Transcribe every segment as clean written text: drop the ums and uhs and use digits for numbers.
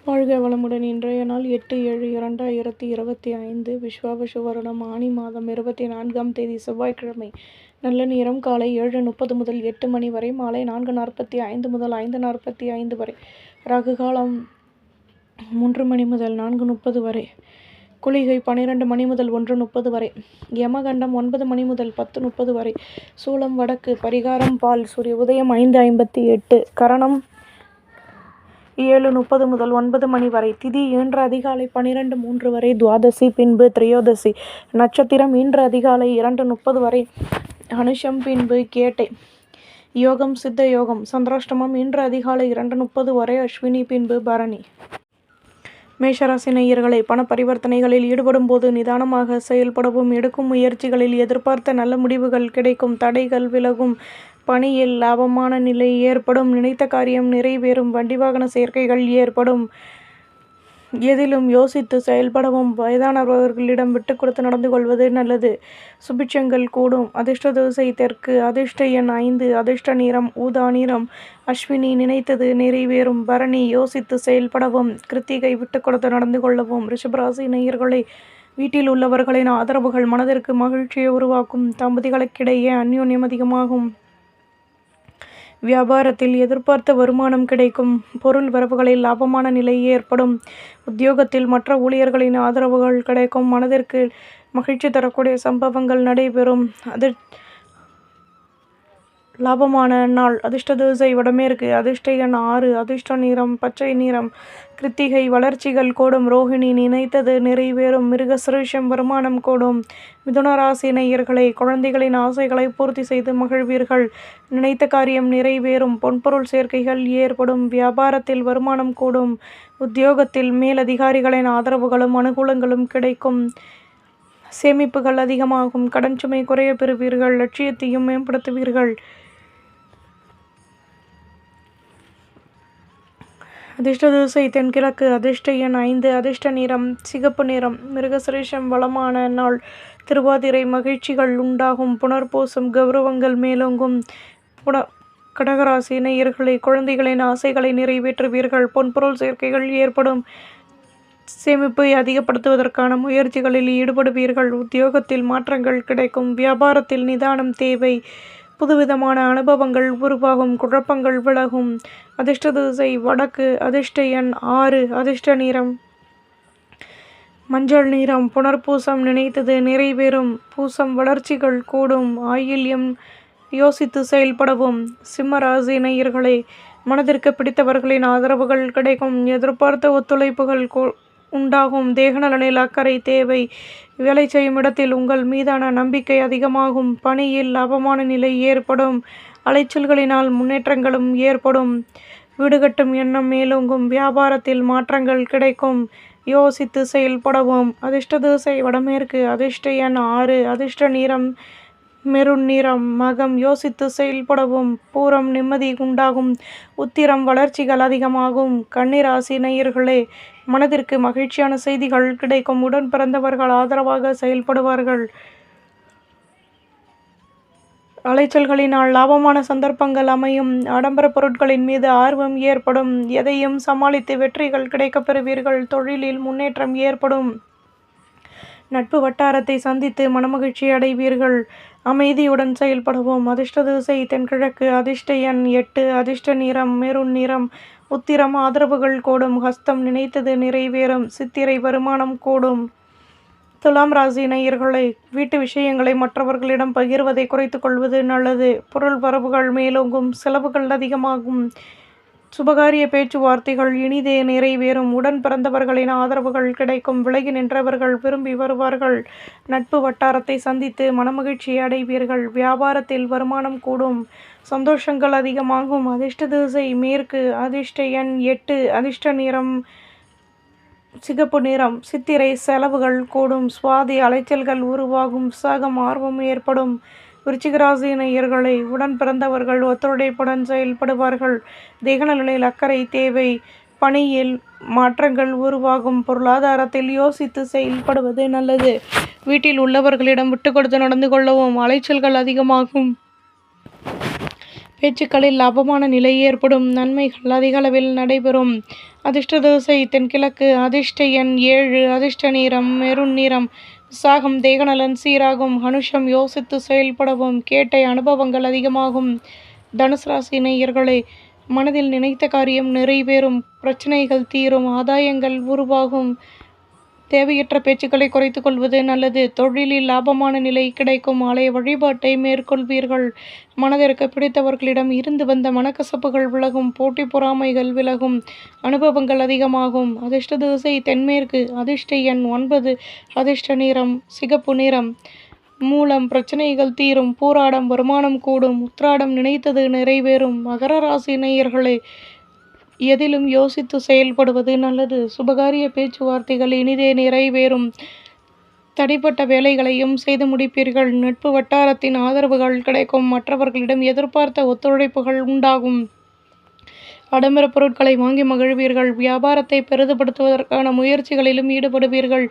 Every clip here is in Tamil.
வாழ்க வளமுடன். இன்றைய நாள் 8/7/2025 விஸ்வாவசு வருடம் ஆனி மாதம் 24ஆம் தேதி செவ்வாய்க்கிழமை. நல்ல நேரம் காலை 7:30 முதல் 8 மணி வரை, மாலை 4:45 முதல் 5:45 வரை. ராகு காலம் 3 மணி முதல் 4:30 வரை. குளிகை 12 மணி முதல் 1:30 வரை. யமகண்டம் 9 மணி முதல் 10:30 வரை. சூலம் வடக்கு. பரிகாரம் பால். சூரிய உதயம் 5:58. கரணம் 7:30 முதல் 9 மணி வரை. திதி இன்று அதிகாலை 12:03 வரை. துவாதசி பின்பு திரையோதசி. நட்சத்திரம் இன்று அதிகாலை 2:30 வரை. அனுஷம் பின்பு கேட்டை. யோகம் சித்த யோகம். சந்திராஷ்டமம் இன்று அதிகாலை 2:30 வரை. அஸ்வினி பின்பு பரணி. மேஷராசி நேயர்களே, பண பரிவர்த்தனைகளில் ஈடுபடும் போது நிதானமாக செயல்படவும், எடுக்கும் முயற்சிகளில் எதிர்பார்த்த நல்ல முடிவுகள் கிடைக்கும், தடைகள் விலகும், பணியில் லாபமான நிலை ஏற்படும், நினைத்த காரியம் நிறைவேறும், வண்டி வாகன சேர்க்கைகள் ஏற்படும். எதிலும் யோசித்து செயல்படவும், வயதானவர்களிடம் விட்டு கொடுத்து நடந்து கொள்வது நல்லது. சுபிட்சங்கள் கூடும். அதிர்ஷ்ட திசை தெற்கு. அதிர்ஷ்ட எண் 5. அதிர்ஷ்ட நிறம் ஊதா நிறம். அஸ்வினி நினைத்தது நிறைவேறும். பரணி யோசித்து செயல்படவும், கிருத்திகை விட்டு கொடுத்து நடந்து கொள்ளவும். ரிஷபராசி நேயர்களே, வீட்டில் உள்ளவர்களின் ஆதரவுகள் மனதிற்கு மகிழ்ச்சியை உருவாக்கும். தம்பதிகளுக்கிடையே அந்யோன்யம் அதிகமாகும். வியாபாரத்தில் எதிர்பார்த்த வருமானம் கிடைக்கும். பொருள் வரவுகளில் லாபமான நிலை ஏற்படும். உத்தியோகத்தில் மற்ற ஊழியர்களின் ஆதரவுகள் கிடைக்கும். மனதிற்கு மகிழ்ச்சி தரக்கூடிய சம்பவங்கள் நடைபெறும். லாபமான நாள். அதிர்ஷ்ட திசை வடமேற்கு. அதிர்ஷ்ட எண் 6. அதிர்ஷ்ட நிறம் பச்சை நிறம். கிருத்திகை வளர்ச்சிகள் கூடும். ரோஹிணி நினைத்தது நிறைவேறும். மிருகசிரீஷம் வருமானம் கூடும். மிதுன ராசி நேயர்களே, குழந்தைகளின் ஆசைகளை பூர்த்தி செய்து மகிழ்வீர்கள். நினைத்த காரியம் நிறைவேறும். பொன்பொருள் சேர்க்கைகள் ஏற்படும். வியாபாரத்தில் வருமானம் கூடும். உத்தியோகத்தில் மேலதிகாரிகளின் ஆதரவுகளும் அனுகூலங்களும் கிடைக்கும். சேமிப்புகள் அதிகமாகும். கடன் சுமை குறைய பெறுவீர்கள். லட்சியத்தையும் மேம்படுத்துவீர்கள். அதிர்ஷ்ட திசை தென்கிழக்கு. அதிர்ஷ்ட எண் 5. அதிர்ஷ்ட நிறம் சிகப்பு நிறம். மிருகசிரீஷம் வளமான நாள். திருவாதிரை மகிழ்ச்சிகள் உண்டாகும். புனர்பூசம் கௌரவங்கள் மேலோங்கும். கடகராசி நேயர்களே, குழந்தைகளின் ஆசைகளை நிறைவேற்றுவீர்கள். பொன்பொருள் சேர்க்கைகள் ஏற்படும். சேமிப்பை அதிகப்படுத்துவதற்கான முயற்சிகளில் ஈடுபடுவீர்கள். உத்தியோகத்தில் மாற்றங்கள் கிடைக்கும். வியாபாரத்தில் நிதானம் தேவை. புதுவிதமான அனுபவங்கள் உருவாகும். குழப்பங்கள் விலகும். அதிர்ஷ்ட திசை வடக்கு. அதிர்ஷ்ட எண் 6. அதிர்ஷ்ட நிறம் மஞ்சள் நிறம். புனர்பூசம் நினைத்தது நிறைவேறும். பூசம் வளர்ச்சிகள் கூடும். ஆயில்யம் யோசித்து செயல்படவும். சிம்ம ராசி நேயர்களே, மனதிற்கு பிடித்தவர்களின் ஆதரவுகள் கிடைக்கும். எதிர்பார்த்த ஒத்துழைப்புகள் உண்டாகும். தேகநலனில் அக்கறை தேவை. வேலை செய்யும் இடத்தில் உங்கள் மீதான நம்பிக்கை அதிகமாகும். பணியில் லாபமான நிலை ஏற்படும். அலைச்சல்களினால் முன்னேற்றங்களும் ஏற்படும். வீடு கட்டும் எண்ணம் மேலோங்கும். வியாபாரத்தில் மாற்றங்கள் கிடைக்கும். யோசித்து செயல்படவும். அதிர்ஷ்ட திசை வடமேற்கு. அதிர்ஷ்ட எண் 6. அதிர்ஷ்ட நிறம் மெருண் நிறம். மகம் யோசித்து செயல்படவும். பூரம் நிம்மதி உண்டாகும். உத்திரம் வளர்ச்சிகள் அதிகமாகும். கன்னிராசி நேயர்களே, மனதிற்கு மகிழ்ச்சியான செய்திகள் கிடைக்கும். உடன் பிறந்தவர்கள் ஆதரவாக செயல்படுவார்கள். அலைச்சல்களினால் லாபமான சந்தர்ப்பங்கள் அமையும். ஆடம்பர பொருட்களின் மீது ஆர்வம் ஏற்படும். எதையும் சமாளித்து வெற்றிகள் கிடைக்கப் பெறுவீர்கள். தொழிலில் முன்னேற்றம் ஏற்படும். நட்பு வட்டாரத்தை சந்தித்து மனமகிழ்ச்சி அடைவீர்கள். அமைதியுடன் செயல்படுவோம். அதிர்ஷ்ட திசை தென்கிழக்கு. அதிர்ஷ்ட எண் 8. அதிர்ஷ்ட நிறம் மெருண் நிறம். உத்திரம் ஆதரவுகள் கூடும். ஹஸ்தம் நினைத்தது நிறைவேறும். சித்திரை வருமானம் கூடும். துலாம் ராசி நேயர்களே, வீட்டு விஷயங்களை மற்றவர்களிடம் பகிர்வதை குறைத்து கொள்வது நல்லது. பொருள் வரவுகள் மேலோங்கும். செலவுகள் அதிகமாகும். சுபகாரிய பேச்சுவார்த்தைகள் இனிதே நிறைவேறும். உடன் பிறந்தவர்களின் ஆதரவுகள் கிடைக்கும். விலகி நின்றவர்கள் விரும்பி வருவார்கள். நட்பு வட்டாரத்தை சந்தித்து மனமகிழ்ச்சி அடைவீர்கள். வியாபாரத்தில் வருமானம் கூடும். சந்தோஷங்கள் அதிகமாகும். அதிர்ஷ்ட திசை மேற்கு. அதிர்ஷ்ட எண் 8. அதிர்ஷ்ட நிறம் சிகப்பு நிறம். சித்திரை செலவுகள் கூடும். சுவாதி அலைச்சல்கள் உருவாகும். விசாகம் ஆர்வம் ஏற்படும். விருச்சிகராசி நேயர்களே, உடன் பிறந்தவர்கள் ஒத்துழைப்புடன் செயல்படுவார்கள். தேகநலனில் அக்கறை தேவை. பணியில் மாற்றங்கள் உருவாகும். பொருளாதாரத்தில் யோசித்து செயல்படுவது நல்லது. வீட்டில் உள்ளவர்களிடம் விட்டு கொடுத்து நடந்து கொள்ளவும். அலைச்சல்கள் அதிகமாகும். பேச்சுக்களில் லாபமான நிலை ஏற்படும். நன்மைகள் அதிகளவில் நடைபெறும். அதிர்ஷ்ட திசை தென்கிழக்கு. அதிர்ஷ்ட எண் 7. அதிர்ஷ்ட நிறம் மெரூன் நிறம். விசாகம் தேகநலன் சீராகும். அனுஷம் யோசித்து செயல்படவும். கேட்டை அனுபவங்கள் அதிகமாகும். தனுசு ராசி நேயர்களே, மனதில் நினைத்த காரியம் நிறைவேறும். பிரச்சனைகள் தீரும். ஆதாயங்கள் உருவாகும். தேவையற்ற பேச்சுக்களை குறைத்து கொள்வது நல்லது. தொழிலில் லாபமான நிலை கிடைக்கும். ஆலய வழிபாட்டை மேற்கொள்வீர்கள். மனதிற்கு பிடித்தவர்களிடம் இருந்து வந்த மனக்கசப்புகள் விலகும். போட்டி பொறாமைகள் விலகும். அனுபவங்கள் அதிகமாகும். அதிர்ஷ்ட திசை தென்மேற்கு. அதிர்ஷ்ட எண் 9. அதிர்ஷ்ட நிறம் சிகப்பு நிறம். மூலம் பிரச்சனைகள் தீரும். பூராடம் வருமானம் கூடும். உத்திராடம் நினைத்தது நிறைவேறும். மகர ராசி நேயர்களே, எதிலும் யோசித்து செயல்படுவது நல்லது. சுபகாரிய பேச்சுவார்த்தைகள் இனிதே நிறைவேறும். தடைப்பட்ட வேலைகளையும் செய்து முடிப்பீர்கள். நட்பு வட்டாரத்தின் ஆதரவுகள் கிடைக்கும். மற்றவர்களிடம் எதிர்பார்த்த ஒத்துழைப்புகள் உண்டாகும். ஆடம்பர பொருட்களை வாங்கி மகிழ்வீர்கள். வியாபாரத்தை பெரிதுபடுத்துவதற்கான முயற்சிகளிலும் ஈடுபடுவீர்கள்.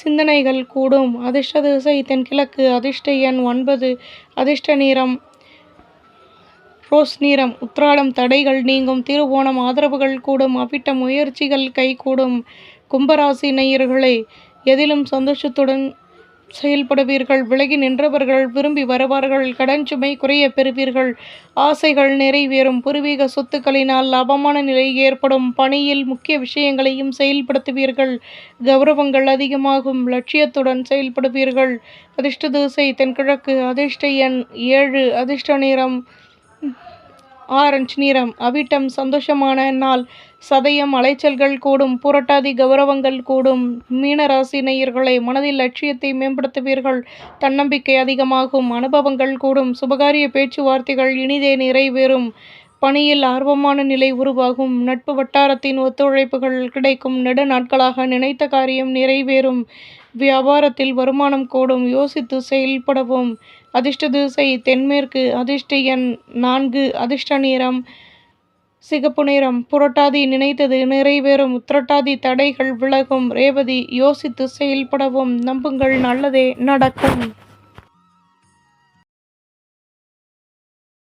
சிந்தனைகள் கூடும். அதிர்ஷ்ட திசை தென்கிழக்கு. அதிர்ஷ்ட எண் 9. அதிர்ஷ்ட நிறம் ரோஸ் நிறம். உத்திராடம் தடைகள் நீங்கும். திருவோணம் ஆதரவுகள் கூடும். அவிட்டம் முயற்சிகள் கைகூடும். கும்பராசி நேயர்களே, எதிலும் சந்தோஷத்துடன் செயல்படுவீர்கள். விலகி நின்றவர்கள் விரும்பி வருவார்கள். கடன் சுமை குறைய பெறுவீர்கள். ஆசைகள் நிறைவேறும். பூர்வீக சொத்துக்களினால் லாபமான நிலை ஏற்படும். பணியில் முக்கிய விஷயங்களையும் செயல்படுத்துவீர்கள். கௌரவங்கள் அதிகமாகும். லட்சியத்துடன் செயல்படுவீர்கள். அதிர்ஷ்ட திசை தென்கிழக்கு. அதிர்ஷ்ட எண் 7. அதிர்ஷ்ட நிறம் ஆரஞ்சு நிறம். அவிட்டம் சந்தோஷமான நாள். சதயம் அலைச்சல்கள் கூடும். புரட்டாதி கௌரவங்கள் கூடும். மீனராசி நேயர்களை, மனதில் லட்சியத்தை மேம்படுத்துவீர்கள். தன்னம்பிக்கை அதிகமாகும். அனுபவங்கள் கூடும். சுபகாரிய பேச்சுவார்த்தைகள் இனிதே நிறைவேறும். பணியில் ஆர்வமான நிலை உருவாகும். நட்பு வட்டாரத்தின் ஒத்துழைப்புகள் கிடைக்கும். நெடு நாட்களாக நினைத்த காரியம் நிறைவேறும். வியாபாரத்தில் வருமானம் கூடும். யோசித்து செயல்படவும். அதிர்ஷ்ட திசை தென்மேற்கு. அதிர்ஷ்ட எண் 4. அதிர்ஷ்ட நிறம் சிகப்பு நிறம். புரட்டாதி நினைத்தது நிறைவேறும். உத்திரட்டாதி தடைகள் விலகும். ரேவதி யோசித்து செயல்படவும். நம்புங்கள், நல்லதே நடக்கும்.